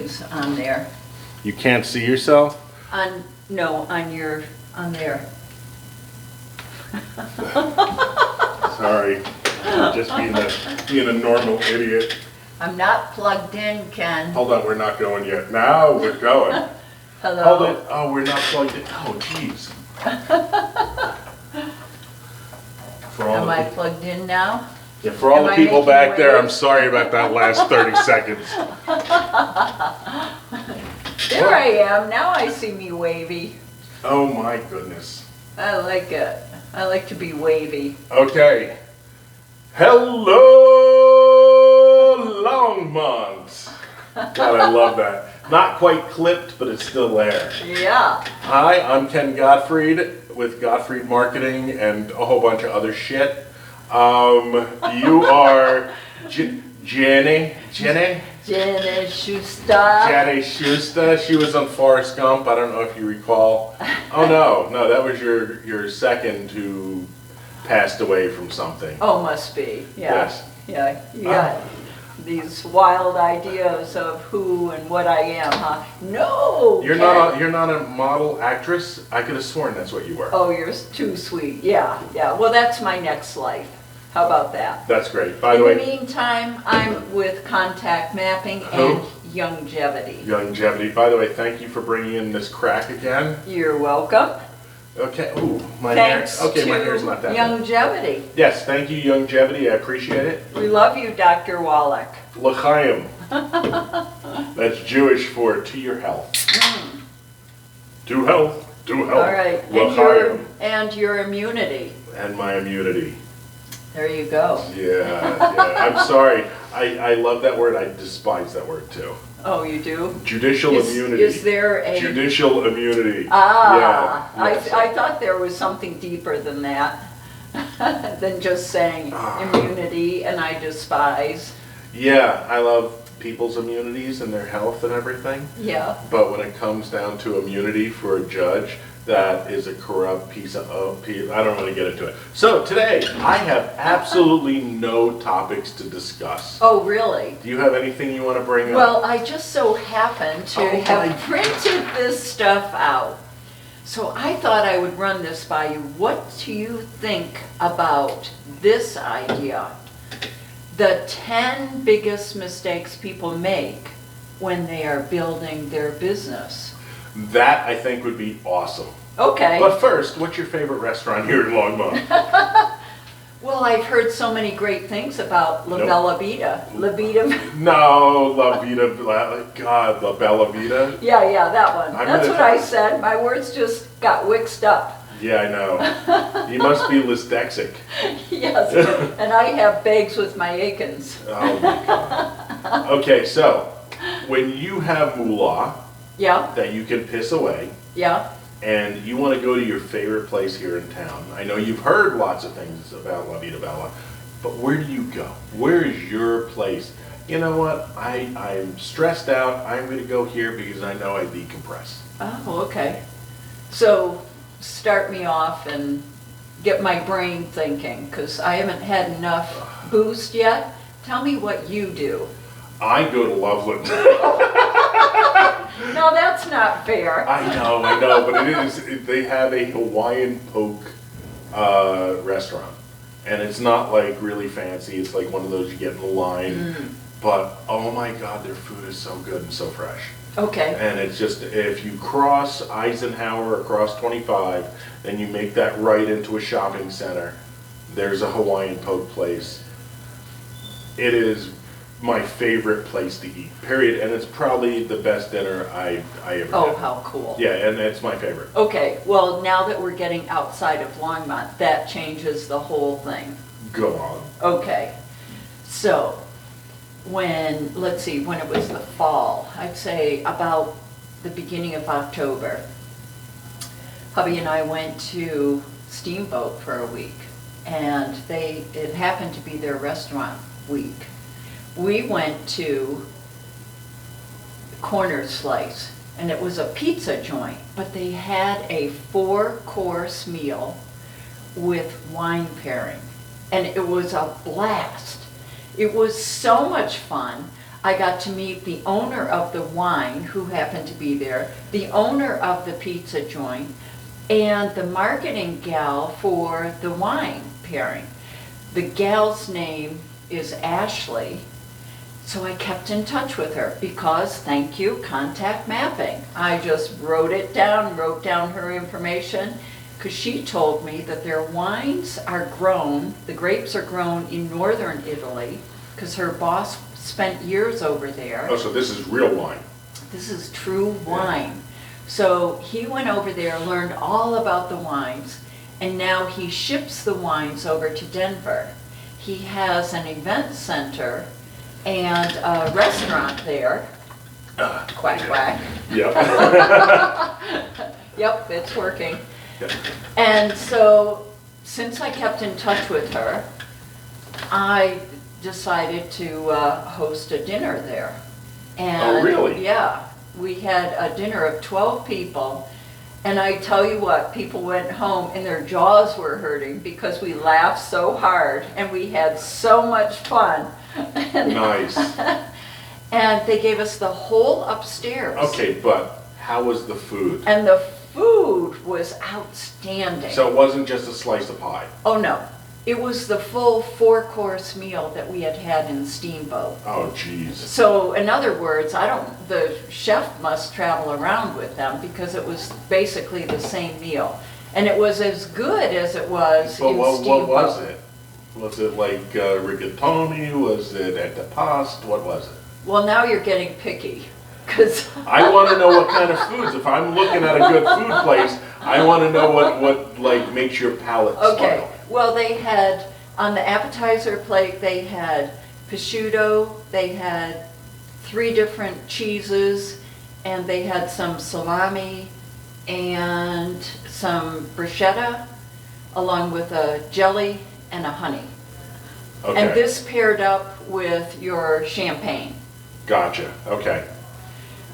waves on there. You can't see yourself? No, on there. Sorry, just being a normal idiot. I'm not plugged in, Ken. Hold on, we're not going yet. Now we're going. Hello? Hold it. Oh, we're not plugged in. Oh, jeez. Am I plugged in now? Yeah, for all Am the I people making back there, I'm waves? sorry about that last 30 seconds. There I am. Now I see me wavy. Oh my goodness. I like it. I like to be wavy. Okay. Hello, Longmont. God, I love that. Not quite clipped, but it's still there. Yeah. Hi, I'm Ken Gottfried with Gottfried Marketing and a whole bunch of other shit. You are Jenny Jenny Schuster. Jenny Schuster. She was on Forrest Gump. I don't know if you recall. Oh no, that was your second who passed away from something. Oh, must be. Yeah. Yes. Yeah. You got these wild ideas of who and what I am, huh? No. You're Ken. not a model actress. I could have sworn that's what you were. Oh, you're too sweet. Yeah. Well, that's my next life. How about that? That's great. By the In the way, meantime, I'm with Contact Mapping and Youngevity. Youngevity. By the way, thank you for bringing in this crack again. You're welcome. Okay. Ooh, my Thanks hair. Okay, to my hair's not that bad. Youngevity. Yes, thank you, Youngevity. I appreciate it. We love you, Dr. Wallach. L'chaim. That's Jewish for to your health. To health. To health. All right. L'chaim. And your immunity. And my immunity. There you go. Yeah. I'm sorry. I love that word. I despise that word too. Oh, you do? Judicial immunity. Is there a... Judicial immunity. Ah, Yeah, yes. I thought there was something deeper than that, than just saying immunity and I despise. Yeah, I love people's immunities and their health and everything. Yeah. But when it comes down to immunity for a judge, that is a corrupt piece of, I don't want to get into it. So today, I have absolutely no topics to discuss. Oh, really? Do you have anything you want to bring up? Well, I just so happen to Oh, have my- printed this stuff out. So I thought I would run this by you. What do you think about this idea? The 10 biggest mistakes people make when they are building their business. That, I think, would be awesome. Okay. But first, what's your favorite restaurant here in Longmont? Well, I've heard so many great things about La Nope. Bella Vita. La Vita. No, La Vida, God, La Bella Vita. Yeah, that one. I'm That's gonna what I try- said. My words just got mixed up. Yeah, I know. You must be dyslexic. Yes, and I have bags with my Aikens. Oh my God. Okay, so when you have moolah Yeah, that you can piss away yeah. and you want to go to your favorite place here in town, I know you've heard lots of things about La Vida Bella, but where do you go? Where is your place? You know what? I'm stressed out. I'm going to go here because I know I decompress. Oh, okay. So start me off and get my brain thinking, because I haven't had enough boost yet. Tell me what you do. I go to Loveland. No, that's not fair. I know, but it is. They have a Hawaiian poke restaurant, and it's not like really fancy. It's like one of those you get in the line. But oh my God, their food is so good and so fresh. Okay. And it's just if you cross Eisenhower across 25, then you make that right into a shopping center. There's a Hawaiian poke place. It is my favorite place to eat, period, and it's probably the best dinner I ever Oh, had. how cool. Yeah, and it's my favorite. Okay, well, now that we're getting outside of Longmont, that changes the whole thing. Go on. Okay, so let's see, when it was the fall, I'd say about the beginning of October, hubby and I went to Steamboat for a week, and it happened to be their restaurant week. We went to Corner Slice, and it was a pizza joint, but they had a 4-course meal with wine pairing, and it was a blast. It was so much fun. I got to meet the owner of the wine, who happened to be there, the owner of the pizza joint, and the marketing gal for the wine pairing. The gal's name is Ashley, so I kept in touch with her because, thank you, contact mapping. I just wrote down her information, because she told me that their wines are grown, the grapes are grown in northern Italy, because her boss spent years over there. Oh, so this is real wine. This is true wine. So he went over there, learned all about the wines, and now he ships the wines over to Denver. He has an event center and a restaurant there. Quack, quack. Yep. Yep, it's working. Yeah. And so, since I kept in touch with her, I decided to host a dinner there. And Oh, really? Yeah, we had a dinner of 12 people, and I tell you what, people went home and their jaws were hurting because we laughed so hard and we had so much fun. Nice. And they gave us the whole upstairs. Okay, but how was the food? And the food was outstanding. So it wasn't just a slice of pie? Oh, no. It was the full 4-course meal that we had had in Steamboat. Oh, jeez. So, in other words, the chef must travel around with them because it was basically the same meal. And it was as good as it was But in what Steamboat. was it? Was it like rigatoni? Was it antipasto? What was it? Well, now you're getting picky. Because I want to know what kind of foods. If I'm looking at a good food place, I want to know what like makes your palate okay, smile. well, they had, on the appetizer plate, they had prosciutto, they had 3 different cheeses, and they had some salami and some bruschetta, along with a jelly and a honey. Okay. And this paired up with your champagne. Gotcha. Okay.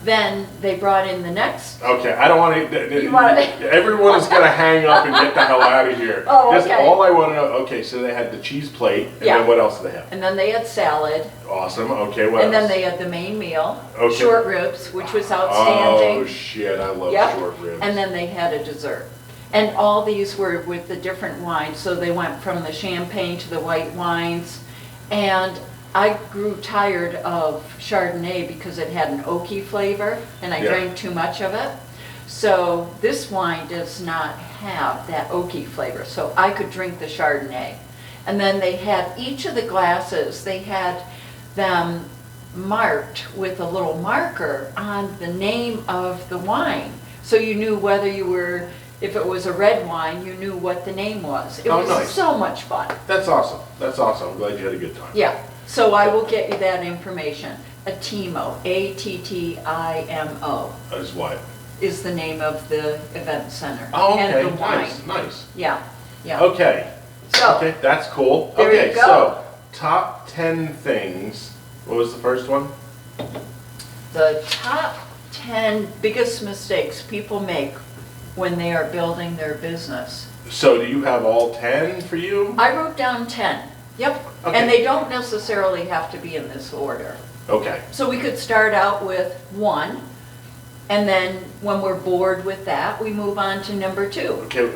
Then they brought in the next. Okay. I don't want to. You wanna- Everyone is gonna hang up and get the hell out of here. Oh, That's okay. all I want to know. Okay, so they had the cheese plate, and Yeah. then what else did they have? And then they had salad. Awesome. Okay. What And else? then they had the main meal, Okay. short ribs, which was Oh outstanding. shit! I love Yep. short ribs. And then they had a dessert. And all these were with the different wines, so they went from the champagne to the white wines. And I grew tired of Chardonnay because it had an oaky flavor, and I Yeah. drank too much of it. So this wine does not have that oaky flavor, so I could drink the Chardonnay. And then they had each of the glasses, they had them marked with a little marker on the name of the wine. So you knew whether you were, if it was a red wine, you knew what the name was. It Oh, was nice. so much fun. That's awesome. That's awesome. I'm glad you had a good time. Yeah, so I will get you that information. Attimo, A-T-T-I-M-O, Is what? is the name of the event center. Oh, okay. And the wine. Nice. Nice. Yeah, yeah. Okay. So, Okay, that's cool. There Okay, you go. so top 10 things. What was the first one? the top 10 biggest mistakes people make when they are building their business. So do you have all 10 for you? I wrote down 10. Yep. Okay. And they don't necessarily have to be in this order. Okay. So we could start out with 1, and then when we're bored with that, we move on to number 2. Okay.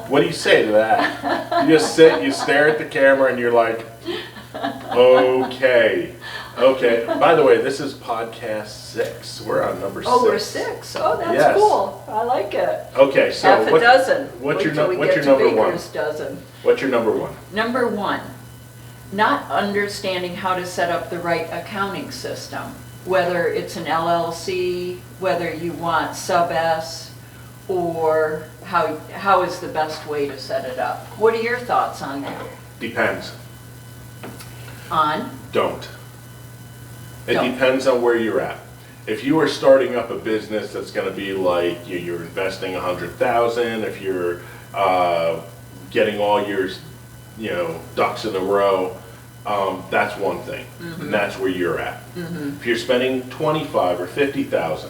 What do you say to that? You just sit, you stare at the camera, and you're like, okay. Okay. By the way, this is podcast 6. We're on number 6. Oh, we're 6. Oh, that's Yes. cool. I like it. Okay, so Half a dozen. what's your Wait till nu- we what's get your to number 1? Baker's dozen. What's your number 1? Number 1, not understanding how to set up the right accounting system, whether it's an LLC, whether you want sub-S, or how is the best way to set it up. What are your thoughts on that? Depends. On? Don't. It Don't. depends on where you're at. If you are starting up a business that's going to be like you're investing $100,000, if you're getting all your ducks in a row, that's one thing, and that's where you're at. If you're spending $25,000 or $50,000,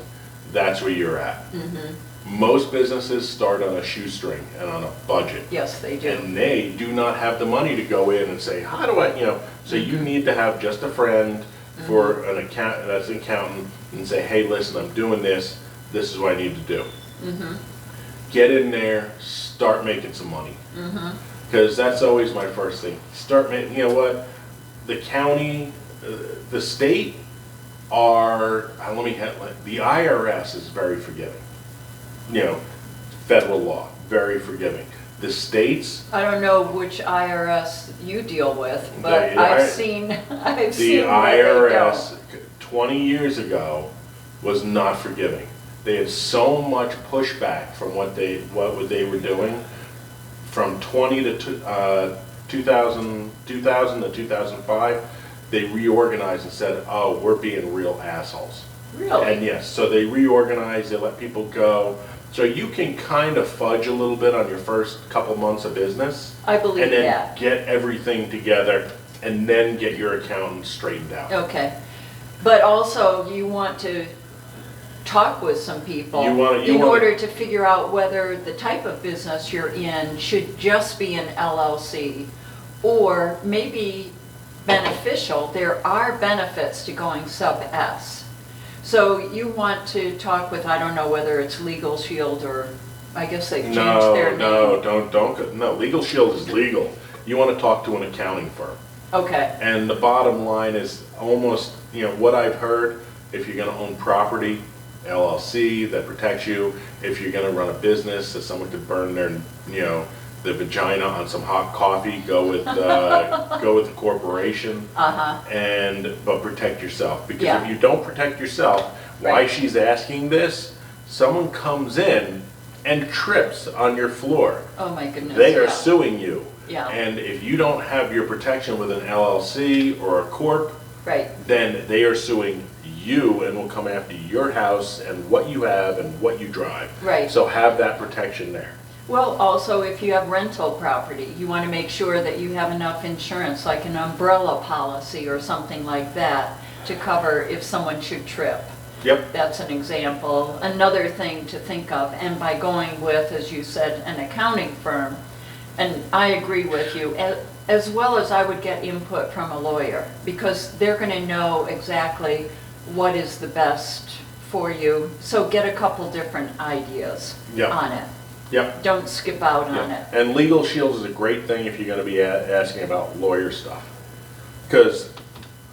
that's where you're at. Most businesses start on a shoestring and on a budget. Yes, they do. And they do not have the money to go in and say, how do I, so you need to have just a friend for an account, that's an accountant, and say, hey, listen, I'm doing this is what I need to do. Get in there, start making some money. Because that's always my first thing. Start making, you know what, the county, the state are, the IRS is very forgiving. Federal law, very forgiving. The states, I don't know which IRS you deal with, but The I've seen the where they go. IRS 20 years ago was not forgiving. They had so much pushback from what they were doing from 2000 to 2005. They reorganized and said, oh, we're being real assholes. Really? And yes, so they reorganized, they let people go. So you can kind of fudge a little bit on your first couple months of business. I believe and then that. get everything together and then get your accountant straightened out. Okay. But also you want to talk with some people in order to figure out whether the type of business you're in should just be an LLC or maybe beneficial. There are benefits to going sub S. So you want to talk with, I don't know whether it's Legal Shield or, I guess they've changed their name. No, Legal Shield is legal. You want to talk to an accounting firm. Okay. And the bottom line is almost, what I've heard, if you're going to own property, LLC that protects you. If you're going to run a business that someone could burn their, their vagina on some hot coffee, go with the corporation. But protect yourself, because if you don't protect yourself, why she's asking this? Someone comes in and trips on your floor. Oh my goodness. They are suing you. Yeah. And if you don't have your protection with an LLC or a corp, right, then they are suing you and will come after your house and what you have and what you drive. Right. So have that protection there. Well, also, if you have rental property, you want to make sure that you have enough insurance, like an umbrella policy or something like that, to cover if someone should trip. Yep. That's an example. Another thing to think of, and by going with, as you said, an accounting firm, and I agree with you, as well as I would get input from a lawyer, because they're going to know exactly what is the best for you. So get a couple different ideas on it. Yep. Don't skip out on it. And Legal Shield is a great thing if you're going to be asking about lawyer stuff. Because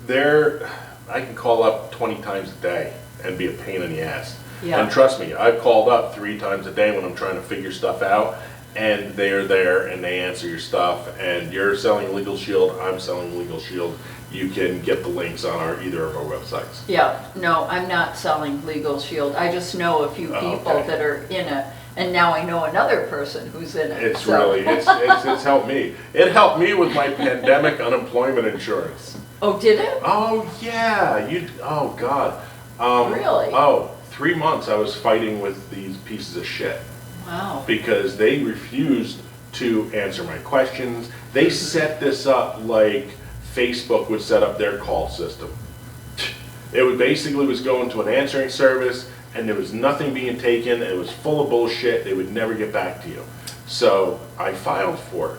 I can call up 20 times a day and be a pain in the ass. Yeah. And trust me, I've called up 3 times a day when I'm trying to figure stuff out, and they're there and they answer your stuff, and you're selling Legal Shield, I'm selling Legal Shield. You can get the links on either of our websites. Yeah, no, I'm not selling Legal Shield. I just know a few people that are in it. And now I know another person who's in it. It's helped me. It helped me with my pandemic unemployment insurance. Oh, did it? Oh yeah, oh God. Really? Oh, 3 months I was fighting with these pieces of shit. Wow. Because they refused to answer my questions. They set this up like Facebook would set up their call system. It basically was going to an answering service, and there was nothing being taken. It was full of bullshit. They would never get back to you. So I filed for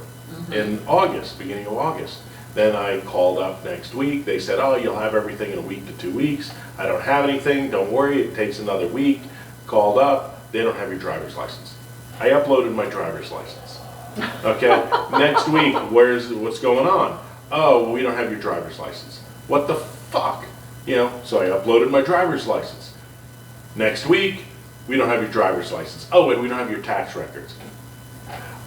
it in August, beginning of August. Then I called up next week. They said, oh, you'll have everything in a week to 2 weeks. I don't have anything. Don't worry. It takes another week. Called up. They don't have your driver's license. I uploaded my driver's license. Okay. Next week, what's going on? Oh, we don't have your driver's license. What the fuck? So I uploaded my driver's license. Next week, we don't have your driver's license. Oh, and we don't have your tax records.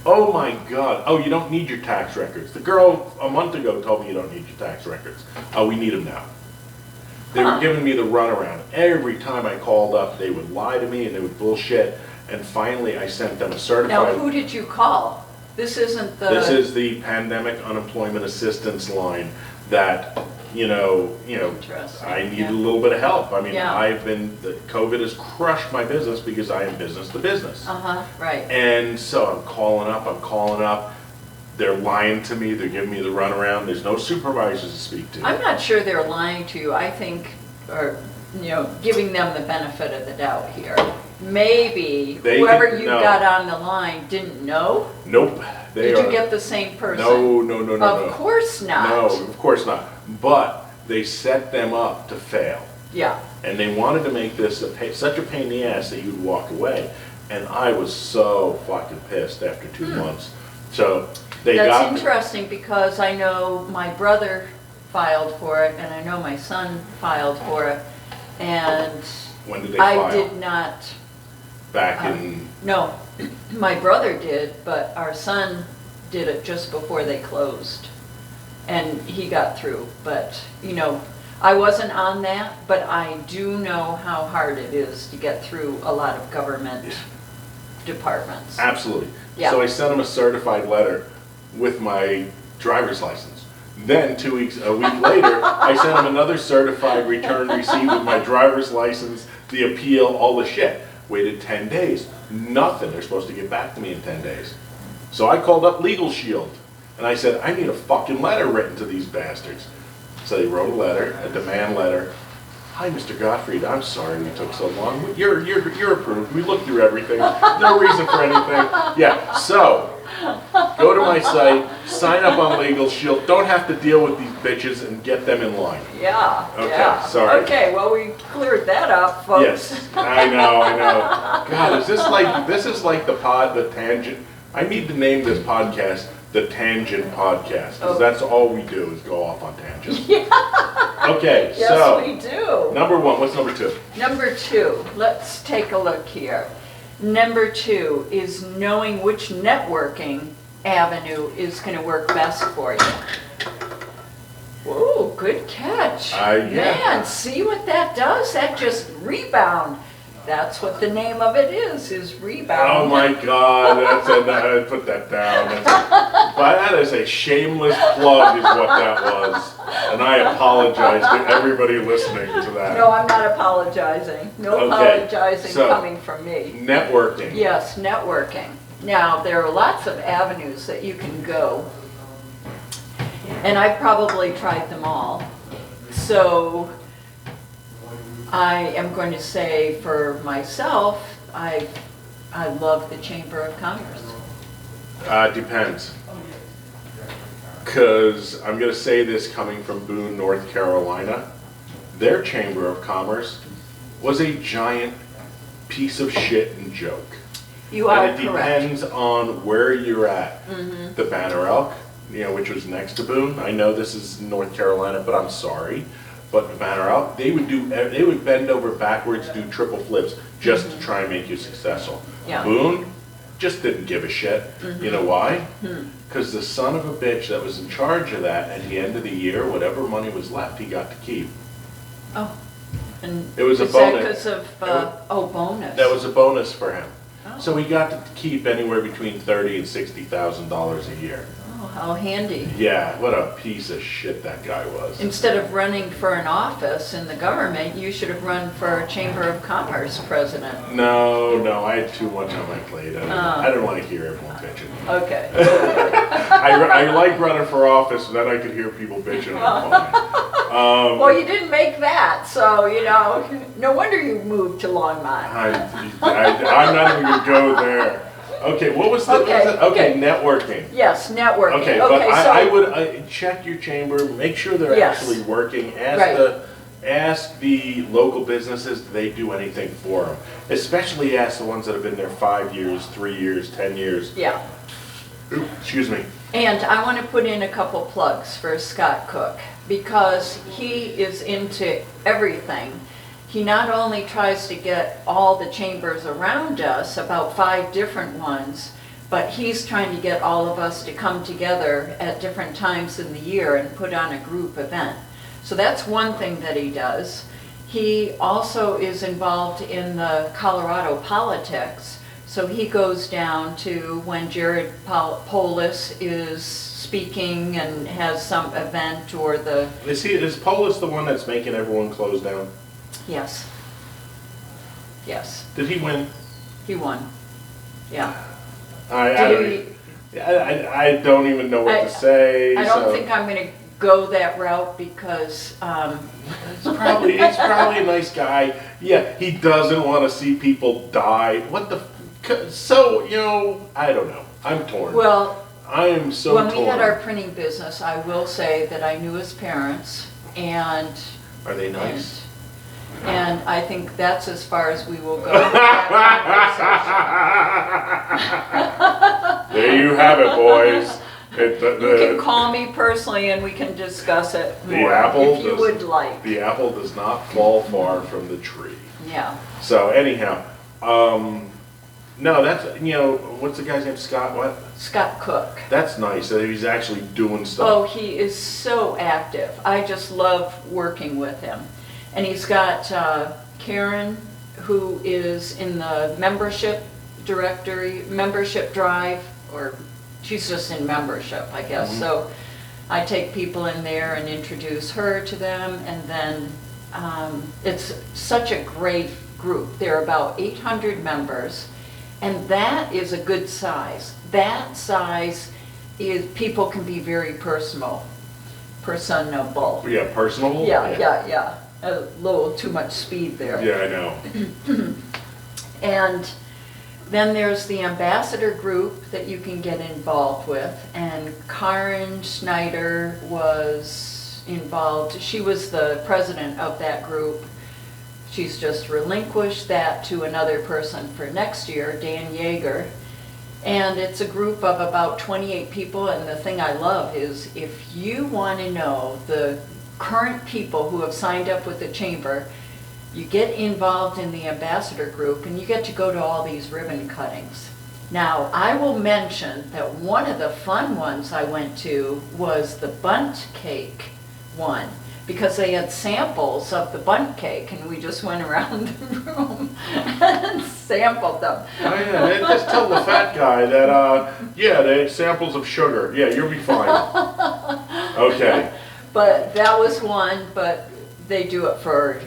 Oh my God. Oh, you don't need your tax records. The girl a month ago told me you don't need your tax records. Oh, we need them now. They were giving me the runaround. Every time I called up, they would lie to me and they would bullshit. And finally, I sent them a certified... Now, who did you call? This isn't the... This is the Pandemic Unemployment Assistance line that, I need a little bit of help. I mean, COVID has crushed my business because I am business to business. Right. And so I'm calling up. They're lying to me. They're giving me the runaround. There's no supervisors to speak to. I'm not sure they're lying to you. I think, or, giving them the benefit of the doubt here. maybe They whoever didn't you know. got on the line didn't know? Nope. They Did are. you get the same person? No, no, no, no, no. Of course not. No, of course not. But they set them up to fail. Yeah, And they wanted to make this such a pain in the ass that you'd walk away. And I was so fucking pissed after 2 months. So they got that's me. interesting because I know my brother filed for it and I know my son filed for it. And When did they file? I did not, Back in, no, my brother did, but our son did it just before they closed. And he got through, but, you know, I wasn't on that, but I do know how hard it is to get through a lot of government departments. absolutely. Yeah. So I sent them a certified letter with my driver's license. Then a week later, I sent them another certified return receipt with my driver's license, the appeal, all the shit. Waited 10 days. Nothing. They're supposed to get back to me in 10 days. So I called up Legal Shield and I said, I need a fucking letter written to these bastards. So they wrote a letter, a demand letter. Hi, Mr. Gottfried, I'm sorry we took so long. You're approved. We looked through everything. No reason for anything. Yeah, so go to my site, sign up on Legal Shield. Don't have to deal with these bitches and get them in line. Yeah, Okay, yeah. sorry. Okay, well, we cleared that up, folks. Yes, I know. God, this is like the tangent. I need to name this podcast the Tangent Podcast, because that's all we do is go off on tangents. Okay, Yes, so we do. number one, what's number two? Number 2, let's take a look here. Number 2 is knowing which networking avenue is going to work best for you. Whoa, good catch. Yeah. Man, see what that does? That just rebound. That's what the name of it is rebound. Oh my God, I put that down. But that is a shameless plug is what that was. And I apologize to everybody listening to that. No, I'm not apologizing. No Okay, apologizing so- coming from me. Networking. Yes, networking. Now, there are lots of avenues that you can go, and I've probably tried them all. So I am going to say for myself, I love the Chamber of Commerce. Depends. Because I'm going to say this coming from Boone, North Carolina. Their Chamber of Commerce was a giant piece of shit and joke. You are And it correct. depends on where you're at. The Banner Elk, which was next to Boone. I know this is North Carolina, but I'm sorry. But the Banner Elk, they would bend over backwards, do triple flips just to try and make you successful. Yeah. Boone just didn't give a shit. You know why? Because the son of a bitch that was in charge of that at the end of the year, whatever money was left, he got to keep. Oh, and It was a is that bonus. because of, bonus? That was a bonus for him. Oh. So he got to keep anywhere between $30,000 and $60,000 a year. Oh, how handy. Yeah, what a piece of shit that guy was. Instead of running for an office in the government, you should have run for Chamber of Commerce president. No, I had too much on my plate. I didn't want to hear everyone bitching. Okay. I like running for office, and then I could hear people bitching on the phone. Well, you didn't make that, so, no wonder you moved to Longmont. I'm not even going to go there. Okay, what was the... Okay. Networking. Yes, networking. Okay, but I would check your chamber, make sure they're Yes. actually working. Right. Ask the local businesses, do they do anything for them? Especially ask the ones that have been there 5 years, 3 years, 10 years. Yeah. Ooh, excuse me. And I want to put in a couple plugs for Scott Cook, because he is into everything. He not only tries to get all the chambers around us, about 5 different ones, but he's trying to get all of us to come together at different times in the year and put on a group event. So that's one thing that he does. He also is involved in the Colorado politics. So he goes down to when Jared Polis is speaking and has some event or the... Is Polis the one that's making everyone close down? Yes. Yes, Did he win? he won. Yeah. I Did he- don't even know what to say. I don't so- think I'm going to go that route because, It's probably a nice guy. Yeah, he doesn't want to see people die. What the? So, I don't know. I'm torn. well, I am so when torn. we had our printing business, I will say that I knew his parents, and Are they nice? and I think that's as far as we will go. with that There you have it, boys. conversation. You can call me personally and we can discuss it The more apple if you does- would like. The apple does not fall far from the tree. Yeah. So anyhow, no, that's, what's the guy's name? Scott what? Scott Cook. That's nice that he's actually doing Oh, stuff. he is so active. I just love working with him. And he's got Karen, who is in the membership directory, membership drive, or she's just in membership, I guess. Mhm. So I take people in there and introduce her to them, and then it's such a great group. There are about 800 members, and that is a good size. That size is, people can be very personable. Yeah, personable? Yeah. A little too much speed there. Yeah, I know. And then there's the ambassador group that you can get involved with, and Karen Schneider was involved. She was the president of that group. She's just relinquished that to another person for next year, Dan Yeager. And it's a group of about 28 people, and the thing I love is if you want to know the current people who have signed up with the chamber, you get involved in the ambassador group and you get to go to all these ribbon cuttings. Now, I will mention that one of the fun ones I went to was the bundt cake one, because they had samples of the bundt cake and we just went around the room and sampled them. Oh yeah, they just tell the fat guy that, they had samples of sugar. Yeah, you'll be fine. Okay. But that was one, but they do it for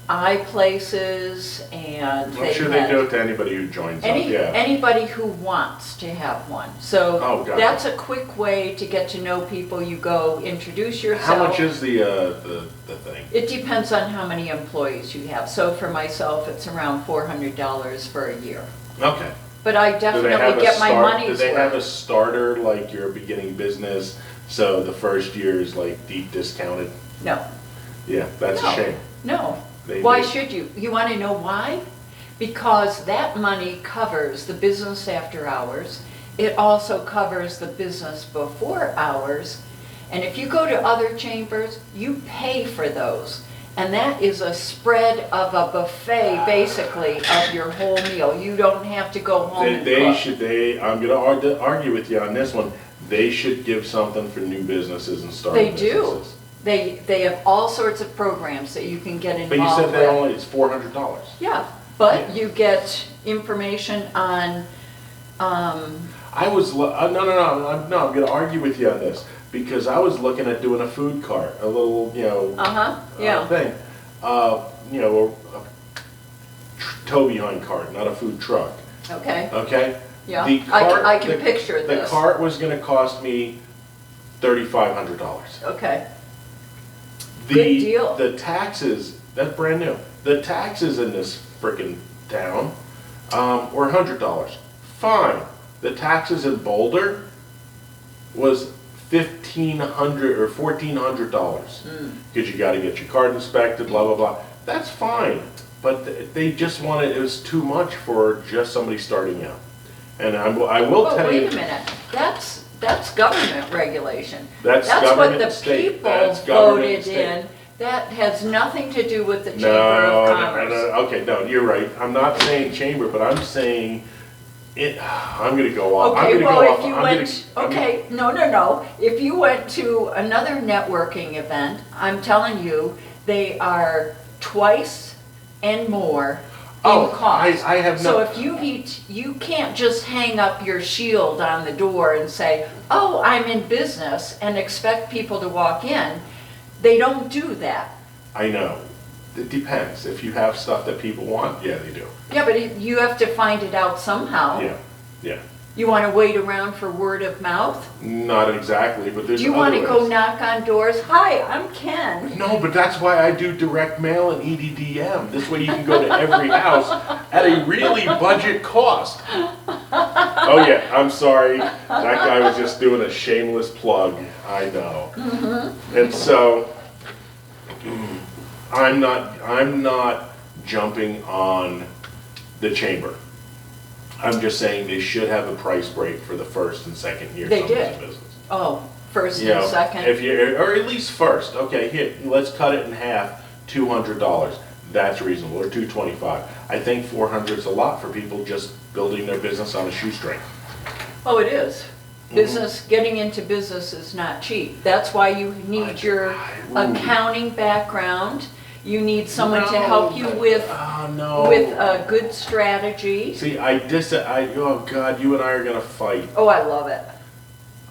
eye places, and I'm sure they do it to anybody who joins up, yeah. anybody who wants to have one. So Oh, gotcha. that's a quick way to get to know people. You go introduce yourself. How much is the thing? It depends on how many employees you have. So for myself, it's around $400 for a year. Okay. But I Do they have definitely a get my start? money's Do they have a worth. starter like your beginning business? So the first year is like deep discounted? No, Yeah, that's No. a shame. no. They Why do. should you? You want to know why? Because that money covers the business after hours. It also covers the business before hours. And if you go to other chambers, you pay for those. And that is a spread of a buffet, basically, of your whole meal. You don't have to go home and cook. I'm gonna argue with you on this one. They should give something for new businesses and starting They do. businesses. They have all sorts of programs that you can get But you involved said that with. only, it's $400. Yeah, but Yeah. you get information on, I was, no, I'm gonna argue with you on this, because I was looking at doing a food cart, a little, yeah. thing. A tow behind cart, not a food truck, Okay, okay? yeah. The cart- I can the- picture The this. cart was gonna cost me $3,500. Okay, The- Good deal. The taxes, that's brand new, the taxes in this frickin' town were $100. Fine. The taxes in Boulder was $1,500 or $1,400. Because you gotta get your card inspected, blah, blah, blah. That's fine, but they just wanted, it was too much for just somebody starting out. And I will but tell you. wait a minute, that's government regulation. That's what government the and state. people That's government and voted state. in. That has nothing to do with the Chamber No, of no, Commerce. okay, no, you're right. I'm not saying chamber, but I'm saying it, I'm gonna go off. I'm Okay, gonna well, go if off- you I'm went, gonna- okay, no. If you went to another networking event, I'm telling you, they are twice and more Oh, in cost. I have So no- if you eat, you can't just hang up your shield on the door and say, oh, I'm in business, and expect people to walk in. They don't do that. I know. It depends. If you have stuff that people want, yeah, they do. Yeah, but you have to find it out somehow. Yeah, yeah. You want to wait around for word of mouth? Not exactly, but there's Do you want to other go ways. knock on doors? Hi, I'm Ken. No, but that's why I do direct mail and EDDM. This way you can go to every house at a really budget cost. Oh yeah, I'm sorry. That guy was just doing a shameless plug. I know. And so I'm not jumping on the chamber. I'm just saying they should have a price break for the first and second year They someone's did. business. Oh, first You and know, second. if you, or at least first, okay, here, let's cut it in half, $200. That's reasonable, or $225. I think $400 is a lot for people just building their business on a shoestring. Oh, it is. Mm-hmm. Business, getting into business is not cheap. That's why you need your Ooh. accounting background. You need someone to No, help you with Oh, no. a good strategy. See, oh God, you and I are gonna fight. Oh, I love it.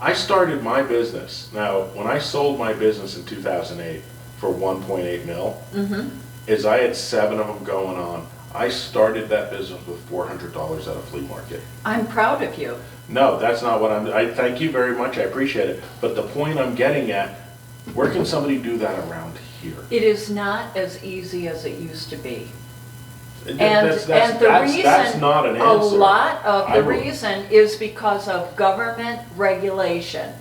I started my business. Now, when I sold my business in 2008 for 1.8 mil, is I had 7 of them going on. I started that business with $400 at a flea market. I'm proud of you. No, that's not what I thank you very much, I appreciate it. But the point I'm getting at, where can somebody do that around here? It is not as easy as it used to be. And That's reason, not an a answer. lot of I the will- reason is because of government regulation.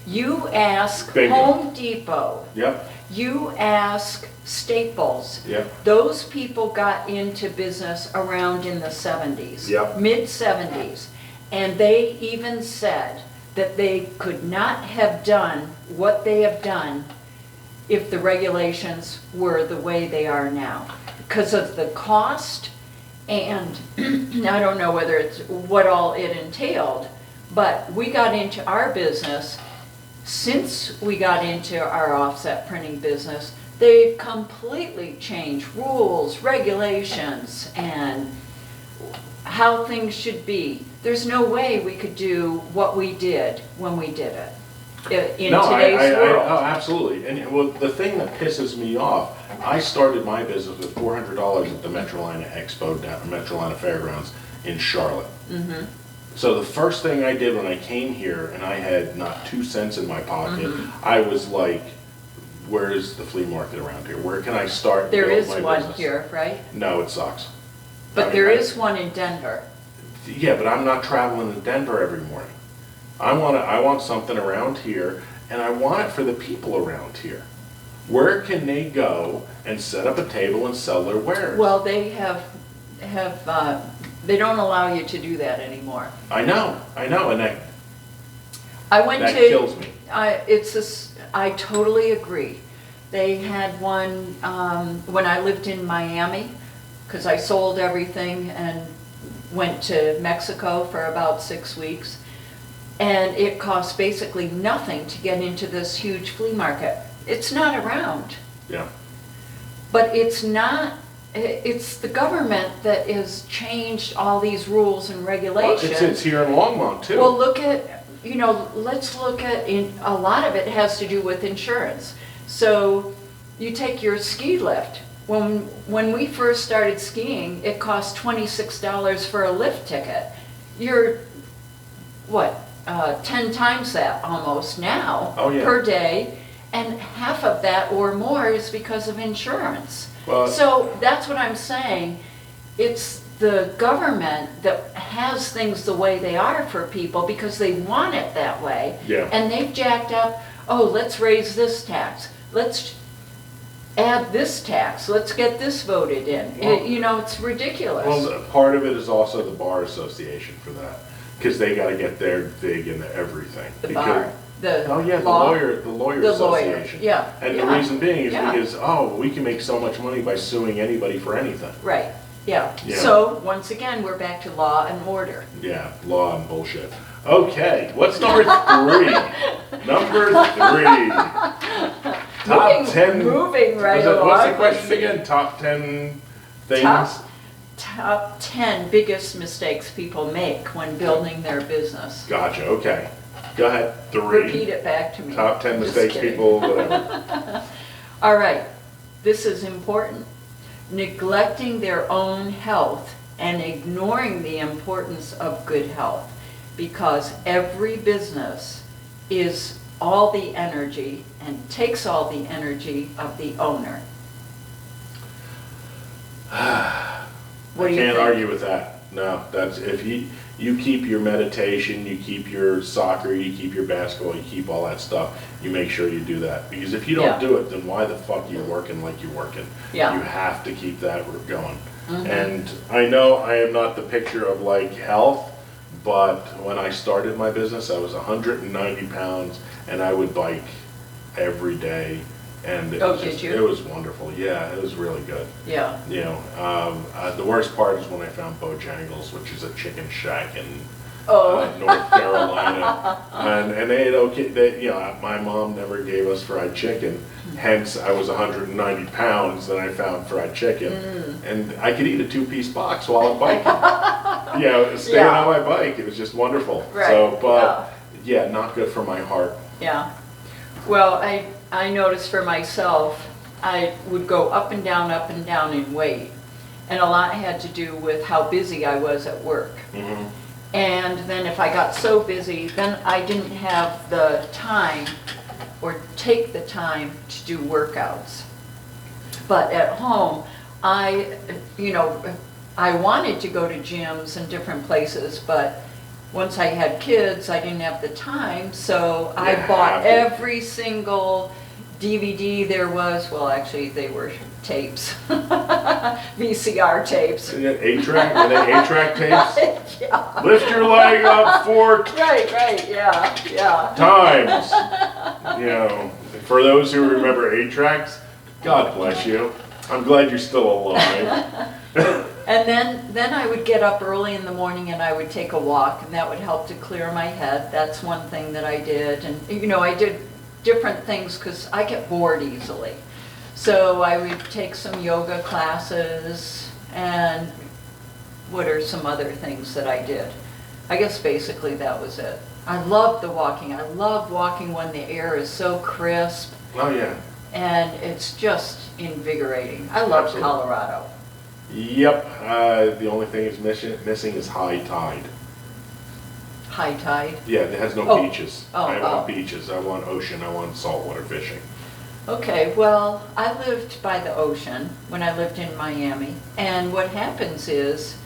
You ask Bingo. Home Depot, Yep, you ask Staples. yep, Those people got into business around in the 70s. Yep. Mid-70s. And they even said that they could not have done what they have done if the regulations were the way they are now. Because of the cost and I don't know whether it's what all it entailed, but we got into our business, since we got into our offset printing business, they've completely changed rules, regulations, and how things should be. There's no way we could do what we did when we did it in today's world. Oh, absolutely. And well, the thing that pisses me off, I started my business with $400 at the Metrolina Expo down at Metrolina Fairgrounds in Charlotte. So the first thing I did when I came here and I had not 2 cents in my pocket, I was like, where is the flea market around here? Where can I start? There build is my one business? here, right? No, it sucks. But I mean, there I- is one in Denver. Yeah, but I'm not traveling to Denver every morning. I want something around here, and I want it for the people around here. Where can they go and set up a table and sell their wares? Well, they they don't allow you to do that anymore. I know, and I went that to. kills me. I totally agree. They had one when I lived in Miami, because I sold everything and went to Mexico for about 6 weeks. And it cost basically nothing to get into this huge flea market. It's not around. Yeah. But it's the government that has changed all these rules and Well, regulations. it's here in Longmont too. Well, let's look at, a lot of it has to do with insurance. So you take your ski lift. When we first started skiing, it cost $26 for a lift ticket. You're, 10 times that almost now Oh, yeah. per day, and half of that or more is because of insurance. Well- So that's what I'm saying. It's the government that has things the way they are for people because they want it that way. Yeah. And they've jacked up, oh, let's raise this tax. Let's add this tax. Let's get this voted in. It's ridiculous. Well, part of it is also the Bar Association for that, because they got to get their dig into everything. The Because- bar, the Oh, yeah, law. the lawyer The lawyer, association. yeah, And yeah, the reason being is yeah. because, we can make so much money by suing anybody for anything. Right, yeah. Yeah. So, once again, we're back to law and order. Yeah, law and bullshit. Okay, what's number 3? Number 3. Top 10. Moving right along. What's the question again? Top 10 things? Top 10 biggest mistakes people make when building their business. Gotcha, okay. Go ahead, 3. Repeat it back to me. Top 10 Just mistakes kidding. people, whatever. All right, this is important. Neglecting their own health and ignoring the importance of good health. because every business is all the energy and takes all the energy of the owner. What do you I can't think? argue with that. No, that's, if you keep your meditation, you keep your soccer, you keep your basketball, you keep all that stuff, you make sure you do that. Because if you don't Yeah. do it, then why the fuck are you working like you're working? Yeah. You have to keep that going. Mhm. And I know I am not the picture of like health, but when I started my business, I was 190 pounds and I would bike every day. And it Oh, was did just, you? it was wonderful. Yeah, it was really good. Yeah. You know, the worst part is when I found Bojangles, which is a chicken shack in Oh. North Carolina, and they had okay. They, you know, my mom never gave us fried chicken, hence I was 190 pounds. Then I found fried chicken, and I could eat a 2-piece box while I'm biking. You know, staying Yeah. on my bike, it was just wonderful. Right. So, but yeah, not good for my heart. Yeah. Well, I noticed for myself, I would go up and down in weight. And a lot had to do with how busy I was at work. Mm-hmm. And then if I got so busy, then I didn't have the time or take the time to do workouts. But at home, you know, I wanted to go to gyms and different places, but once I had kids, I didn't have the time, so I You bought have to. every single DVD there was. Well, actually, they were tapes, VCR tapes. And then 8-track, were they 8-track tapes? Yeah. Lift your leg up 4 Right, yeah. times. You know, for those who remember 8-tracks, God bless you. I'm glad you're still alive. And then I would get up early in the morning and I would take a walk, and that would help to clear my head. That's one thing that I did. And, you know, I did different things because I get bored easily. So I would take some yoga classes, and what are some other things that I did? I guess basically that was it. I loved the walking. I love walking when the air is so crisp Oh, yeah. and it's just invigorating. I love Absolutely. Colorado. Yep. The only thing is missing is high tide. High tide. Yeah, it has no Oh. beaches. Oh, I want oh. beaches. I want ocean. I want saltwater fishing. Okay, well, I lived by the ocean when I lived in Miami, and what happens is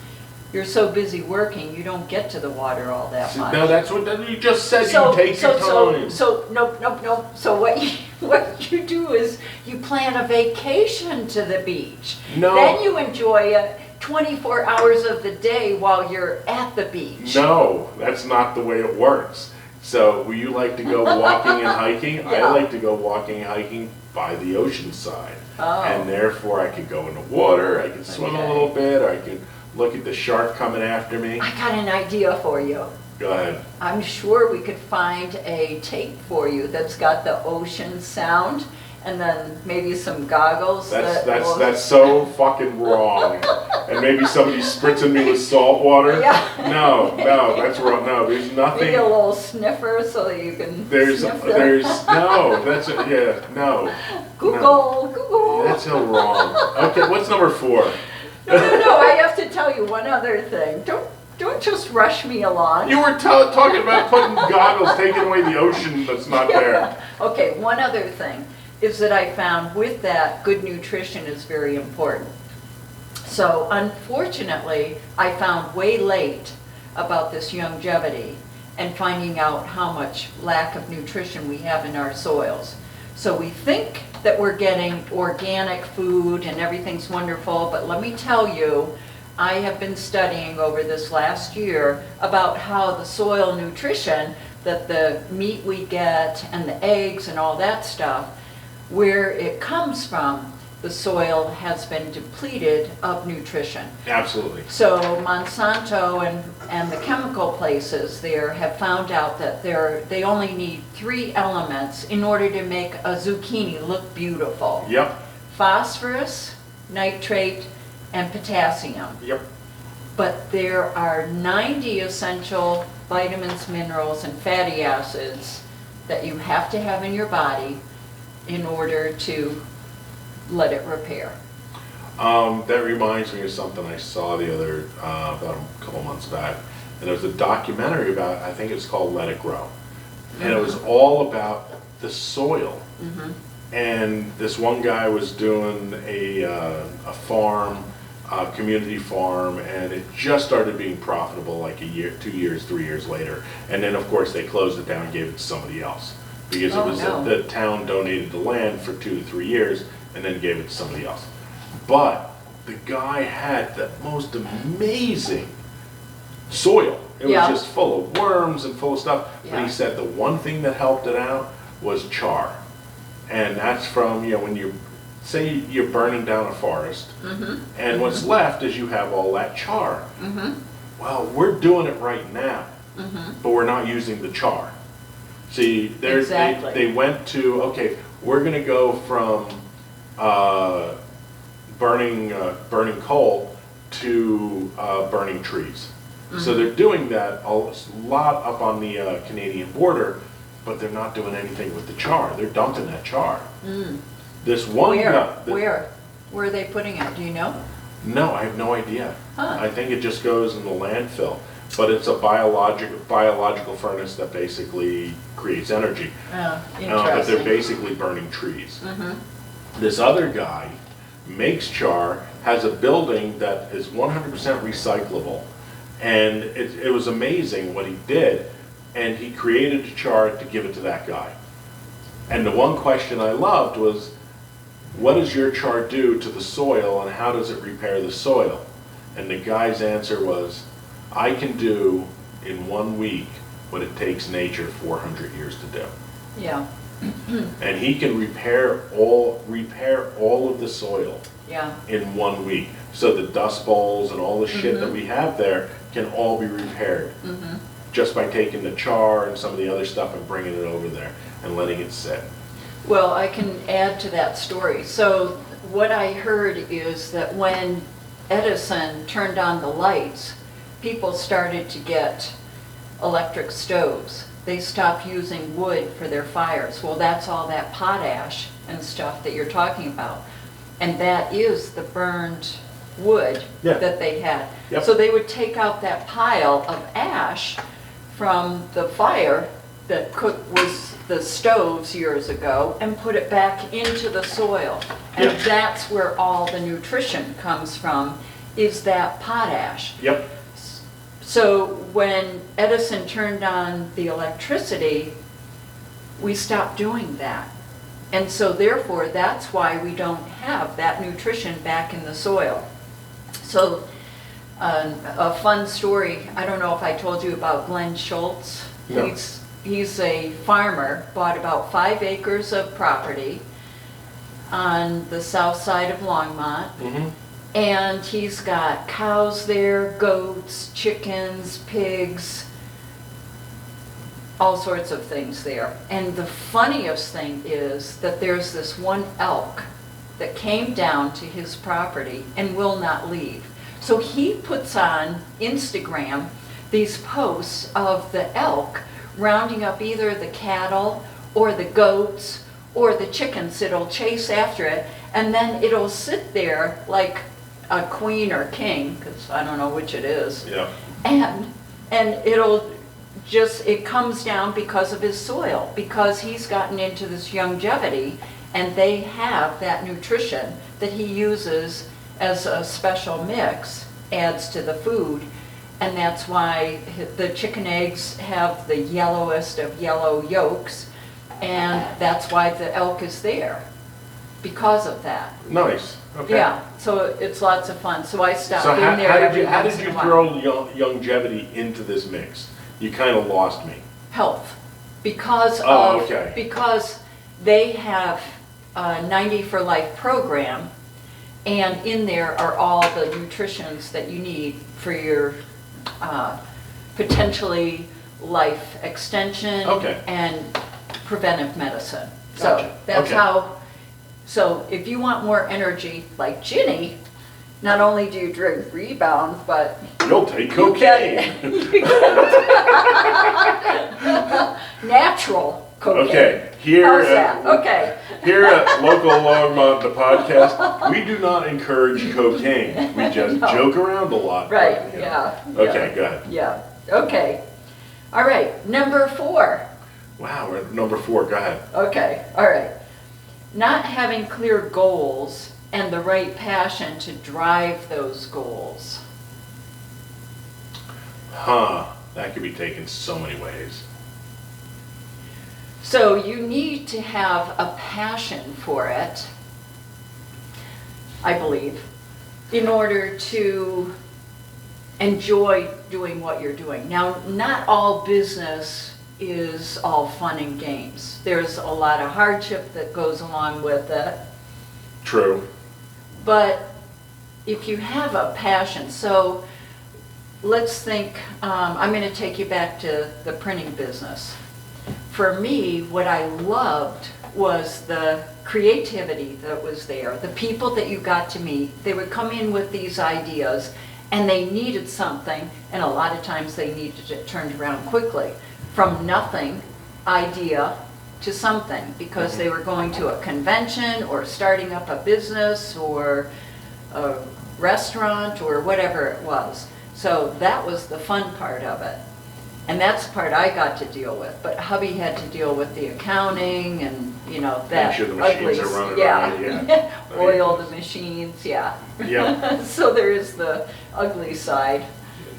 you're so busy working, you don't get to the water all that much. No, that's what you just said. So, You take your time. nope. So what you do is you plan a vacation to the beach. No. Then you enjoy it 24 hours of the day while you're at the beach. No, that's not the way it works. So, will you like to go walking and hiking? Yeah. I like to go walking and hiking by the ocean side. Oh. And therefore, I could go in the water, I could swim Okay. a little bit, or I could look at the shark coming after me. I got an idea for you. Go ahead. I'm sure we could find a tape for you that's got the ocean sound, and then maybe some goggles. That's so fucking wrong. And maybe somebody spritzing me with salt water. Yeah. No, that's wrong. No, there's nothing. Maybe a little sniffer so that you can There's sniff no. That's yeah. No. Google. That's so wrong. Okay, what's number 4? No, I have to tell you one other thing. Don't just rush me along. You were talking about putting goggles, taking away the ocean that's not there. Okay, one other thing is that I found with that, good nutrition is very important. So unfortunately, I found way late about this longevity and finding out how much lack of nutrition we have in our soils. So we think that we're getting organic food and everything's wonderful, but let me tell you, I have been studying over this last year about how the soil nutrition, that the meat we get and the eggs and all that stuff, where it comes from, the soil has been depleted of nutrition. Absolutely. So Monsanto and the chemical places there have found out that they only need 3 elements in order to make a zucchini look beautiful. Yep. Phosphorus, nitrate, and potassium. Yep. But there are 90 essential vitamins, minerals, and fatty acids that you have to have in your body in order to let it repair. That reminds me of something I saw the other, about a couple months back. and there was a documentary about, I think it's called Let It Grow. And it was all about the soil. And this one guy was doing a farm, a community farm, and it just started being profitable like a year, 2 years, 3 years later. And then, of course, they closed it down and gave it to somebody else. Because it was the town donated the land for 2 to 3 years and then gave it to somebody else. But the guy had the most amazing soil. It was just full of worms and full of stuff. But he said the one thing that helped it out was char. And that's from, when you say you're burning down a forest, and what's left is you have all that char. Well, we're doing it right now, but we're not using the char. See, they went to, okay, we're going to go from burning coal to burning trees. So they're doing that a lot up on the Canadian border, but they're not doing anything with the char. They're dumping that char. This one guy... Where are they putting it? Do you know? No, I have no idea. I think it just goes in the landfill. But it's a biological furnace that basically creates energy. Oh, interesting. But they're basically burning trees. This other guy makes char, has a building that is 100% recyclable. And it was amazing what he did. And he created a char to give it to that guy. And the one question I loved was, what does your char do to the soil and how does it repair the soil? And the guy's answer was, I can do in 1 week what it takes nature 400 years to do. Yeah. And he can repair all of the soil in 1 week. So the dust bowls and all the shit that we have there can all be repaired. Just by taking the char and some of the other stuff and bringing it over there and letting it sit. Well, I can add to that story. So what I heard is that when Edison turned on the lights, people started to get electric stoves. They stopped using wood for their fires. Well, that's all that potash and stuff that you're talking about. And that is the burned wood that they had. So they would take out that pile of ash from the fire that was the stoves years ago and put it back into the soil. And that's where all the nutrition comes from, is that potash. So when Edison turned on the electricity, we stopped doing that. And so therefore, that's why we don't have that nutrition back in the soil. So a fun story, I don't know if I told you about Glenn Schultz. No. He's a farmer, bought about 5 acres of property on the south side of Longmont. And he's got cows there, goats, chickens, pigs, all sorts of things there. And the funniest thing is that there's this one elk that came down to his property and will not leave. So he puts on Instagram these posts of the elk rounding up either the cattle or the goats or the chickens that'll chase after it, and then it'll sit there like a queen or king, because I don't know which it is. And it'll just, it comes down because of his soil, because he's gotten into this longevity, and they have that nutrition that he uses as a special mix, adds to the food. And that's why the chicken eggs have the yellowest of yellow yolks, and that's why the elk is there, because of that. Nice. Okay. Yeah, so it's lots of fun. So I stopped in there every how once did in you a throw while. longevity into this mix? You kind of lost me. Health, because because they have a 90 for Life program, and in there are all the nutritions that you need for your potentially life extension and preventive medicine. So that's how. So if you want more energy, like Ginny, not only do you drink Rebound, but you'll take cocaine. Natural cocaine. Okay, here at Local Longmont, the podcast, we do not encourage cocaine. We just joke around a lot. Right. But, Yeah. Okay, go ahead. Yeah. Okay. All right, number 4. Wow, we're at number 4, go ahead. Okay, all right. Not having clear goals and the right passion to drive those goals. That could be taken so many ways. So you need to have a passion for it, I believe, in order to enjoy doing what you're doing. Now, not all business is all fun and games. There's a lot of hardship that goes along with it. True. But if you have a passion, so let's think, I'm going to take you back to the printing business. For me, what I loved was the creativity that was there, the people that you got to meet. They would come in with these ideas and they needed something, and a lot of times they needed it turned around quickly. From nothing idea to something, because they were going to a convention or starting up a business or a restaurant or whatever it was. So that was the fun part of it. And that's the part I got to deal with. But hubby had to deal with the accounting and, you know, that Make sure the machines ugly, are running yeah. right, yeah. Oil the machines, yeah. Yep. So there is the ugly side.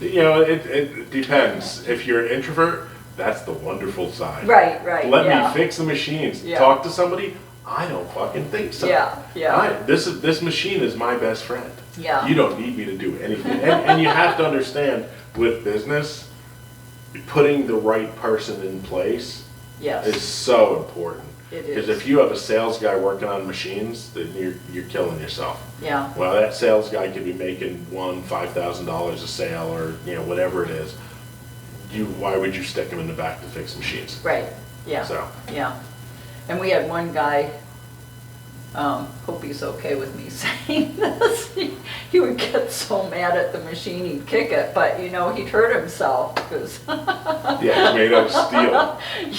You know, it depends. If you're an introvert, that's the wonderful side. Right, Let yeah. me fix the machines. Yeah. Talk to somebody. I don't fucking think so. Yeah. This machine is my best friend. Yeah. You don't need me to do anything. And you have to understand, with business, putting the right person in place Yes. is so important. It Because is. if you have a sales guy working on machines, then you're killing yourself. Yeah. Well, that sales guy could be making $5,000 a sale, or whatever it is. Why would you stick him in the back to fix machines? Right, yeah. So. Yeah. And we had one guy, hope he's okay with me saying this, he would get so mad at the machine, he'd kick it, but he'd hurt himself because. Yeah, it's made out of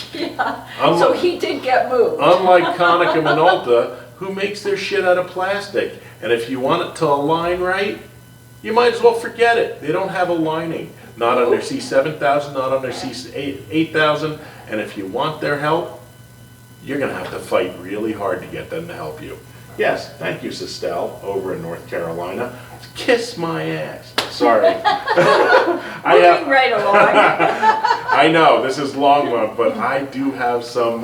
steel. Yeah, so he did get moved. Unlike Konica Minolta, who makes their shit out of plastic. And if you want it to align right, you might as well forget it. They don't have a lining. Not on their C7000, not on their C8000. And if you want their help, you're going to have to fight really hard to get them to help you. Yes, thank you, Sistel, over in North Carolina. Kiss my ass. Sorry. Moving right along. I know, this is long one, but I do have some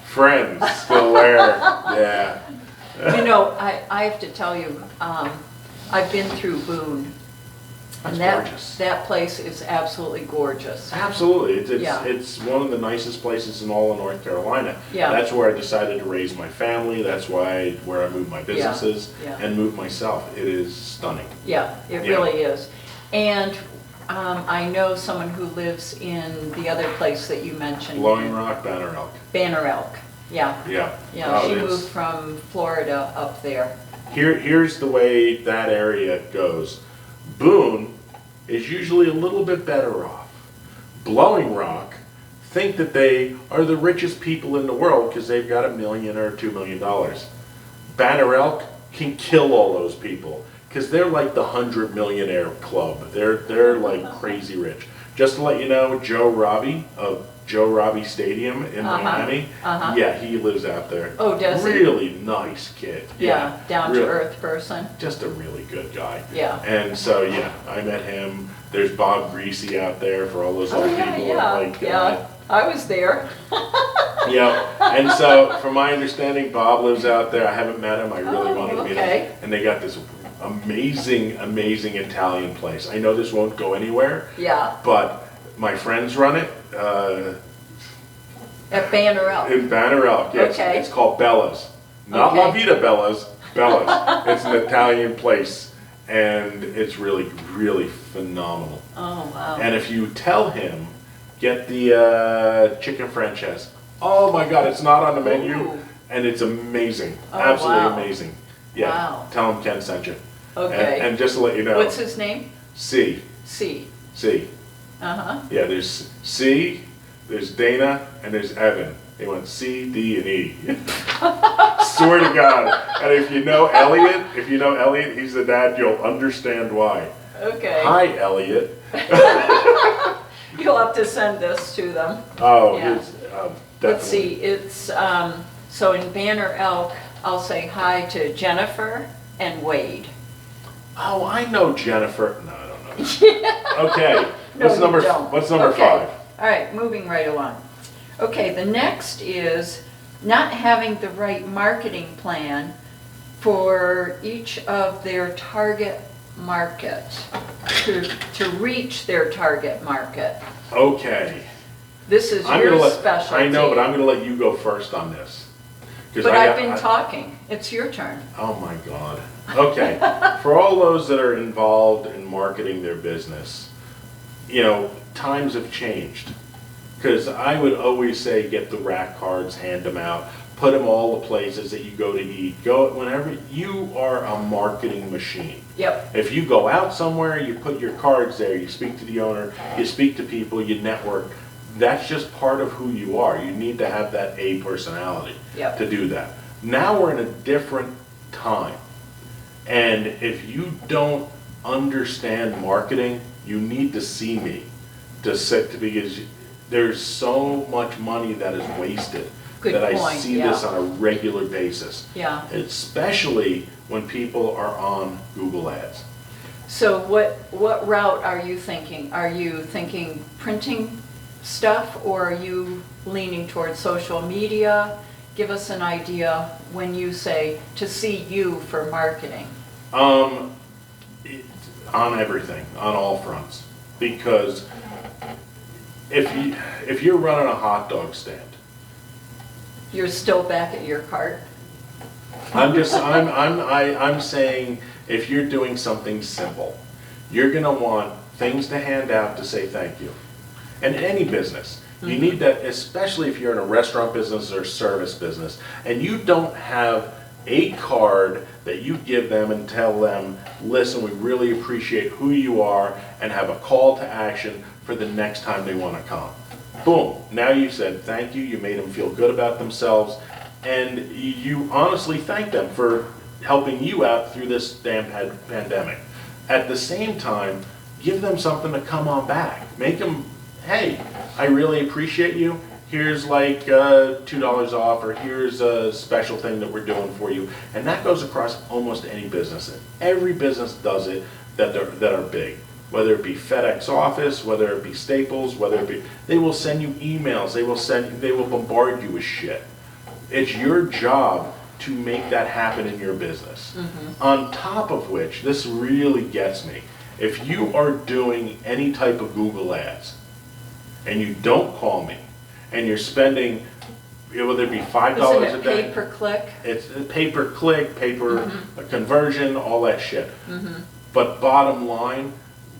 friends still there. Yeah. I have to tell you, I've been through Boone. That's And gorgeous. that place is absolutely gorgeous. Absolutely. Yeah. It's one of the nicest places in all of North Carolina. Yeah. That's where I decided to raise my family. That's where I moved my businesses Yeah. and moved myself. It is stunning. Yeah, it Yeah. really is. And I know someone who lives in the other place that you mentioned. Blowing Rock, Banner Elk. Banner Elk, yeah. Yeah. Yeah, Oh, she it's- moved from Florida up there. Here's the way that area goes. Boone is usually a little bit better off. Blowing Rock think that they are the richest people in the world because they've got $1 million or $2 million. Banner Elk can kill all those people because they're like the 100 millionaire club. They're like crazy rich. Just to let you know, Joe Robbie of Joe Robbie Stadium in Miami, yeah, he lives out there. Oh, does he? Really nice kid. Yeah, down to really. earth person. Just a really good guy. Yeah. And so, yeah, I met him. There's Bob Greasy out there for all those Oh, old yeah, people. yeah, Like, yeah. I was there. yeah. And so, from my understanding, Bob lives out there. I haven't met him. I really Oh, wanted to meet okay. him. And they got this amazing, amazing Italian place. I know this won't go anywhere, Yeah, but my friends run it at Banner Elk. in Banner Elk. Yes, Okay. it's called Bella's. Not La Okay. Vita Bella's, Bella's. It's an Italian place, and it's really, really phenomenal. Oh, wow. And if you tell him, get the chicken franchise. Oh my God, it's not on the menu, Ooh. and it's amazing, Oh, absolutely wow. amazing. Yeah, Wow. tell him Ken sent you. Okay. And just to let you know, What's his name? C, C. C. Uh-huh. Yeah, there's C, there's Dana, and there's Evan. They went C, D, and E. Swear to God. And if you know Elliot, he's the dad, you'll understand why. Okay. Hi, Elliot. You'll have to send this to them. Oh, Yeah. it's, Let's definitely. see, it's, so in Banner Elk, I'll say hi to Jennifer and Wade. Oh, I know Jennifer. No, I don't know. Okay, No, what's you number, don't. what's number Okay. 5? All right, moving right along. Okay, the next is not having the right marketing plan for each of their target market, to reach their target market. Okay. This is I'm your gonna let, specialty. I know, but I'm gonna let you go first on this. 'Cause But I I've got- been I- talking. It's your turn. Oh my God. Okay, for all those that are involved in marketing their business, you know, times have changed. Because I would always say get the rack cards, hand them out, put them all the places that you go to eat. Go whenever you are a marketing machine. Yep, If you go out somewhere, you put your cards there, you speak to the owner, you speak to people, you network. That's just part of who you are. You need to have that A personality Yep. to do that. Now we're in a different time. And if you don't understand marketing, you need to see me because there's so much money that is wasted. Good that I point, see yeah. this on a regular basis. yeah. Especially when people are on Google Ads. So what route are you thinking? Are you thinking printing stuff, or are you leaning towards social media? Give us an idea when you say to see you for marketing. It- on everything, on all fronts. Because if you're running a hot dog stand, You're still back at your cart? I'm saying if you're doing something simple, you're gonna want things to hand out to say thank you. And any business, you need that, especially if you're in a restaurant business or service business, and you don't have a card that you give them and tell them, listen, we really appreciate who you are, and have a call to action for the next time they wanna come. Boom, now you said thank you, you made them feel good about themselves, and you honestly thank them for helping you out through this damn pandemic. At the same time, give them something to come on back. Make them, hey, I really appreciate you. Here's like $2 off, or here's a special thing that we're doing for you. And that goes across almost any business. And every business does it that are big. Whether it be FedEx office, whether it be Staples, whether it be, they will send you emails, they will bombard you with shit. It's your job to make that happen in your business. On top of which, this really gets me. If you are doing any type of Google ads and you don't call me and you're spending, whether it be $5 Isn't a it day. pay-per-click? It's pay-per-click, conversion, all that shit. But bottom line,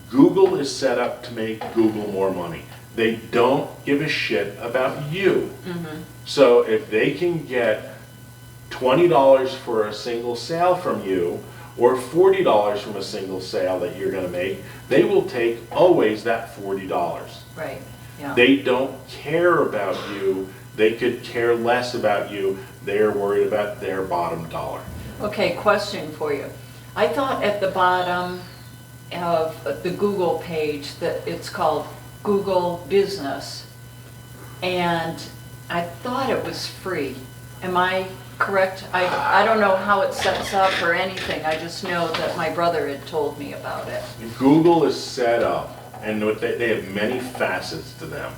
Google is set up to make Google more money. They don't give a shit about you. So if they can get $20 for a single sale from you, or $40 from a single sale that you're gonna make, they will take always that $40. Right, yeah. They don't care about you, they could care less about you, they're worried about their bottom dollar. Okay, question for you. I thought at the bottom of the Google page that it's called Google Business, and I thought it was free. Am I correct? I don't know how it sets up or anything, I just know that my brother had told me about it. Google is set up, and they have many facets to them.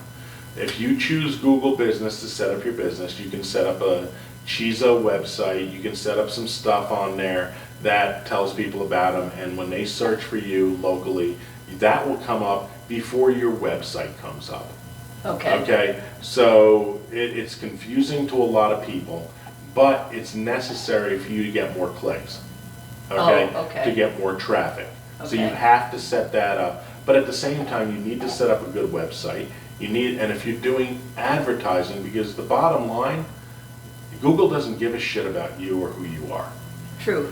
If you choose Google Business to set up your business, you can set up a Chiza website, you can set up some stuff on there that tells people about them, and when they search for you locally, that will come up before your website comes up. Okay, Okay, so it's confusing to a lot of people, but it's necessary for you to get more clicks. Okay? Oh, okay. To get more traffic. So you Okay. have to set that up, but at the same time, you need to set up a good website. And if you're doing advertising, because the bottom line, Google doesn't give a shit about you or who you are. true,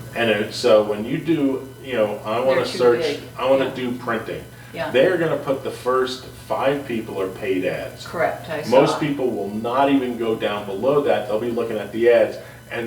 So when you do, I want They're to too search, big, I want yeah. to do printing. yeah, They're going to put the first 5 people are paid ads. correct, I saw. Most people will not even go down below that, they'll be looking at the ads,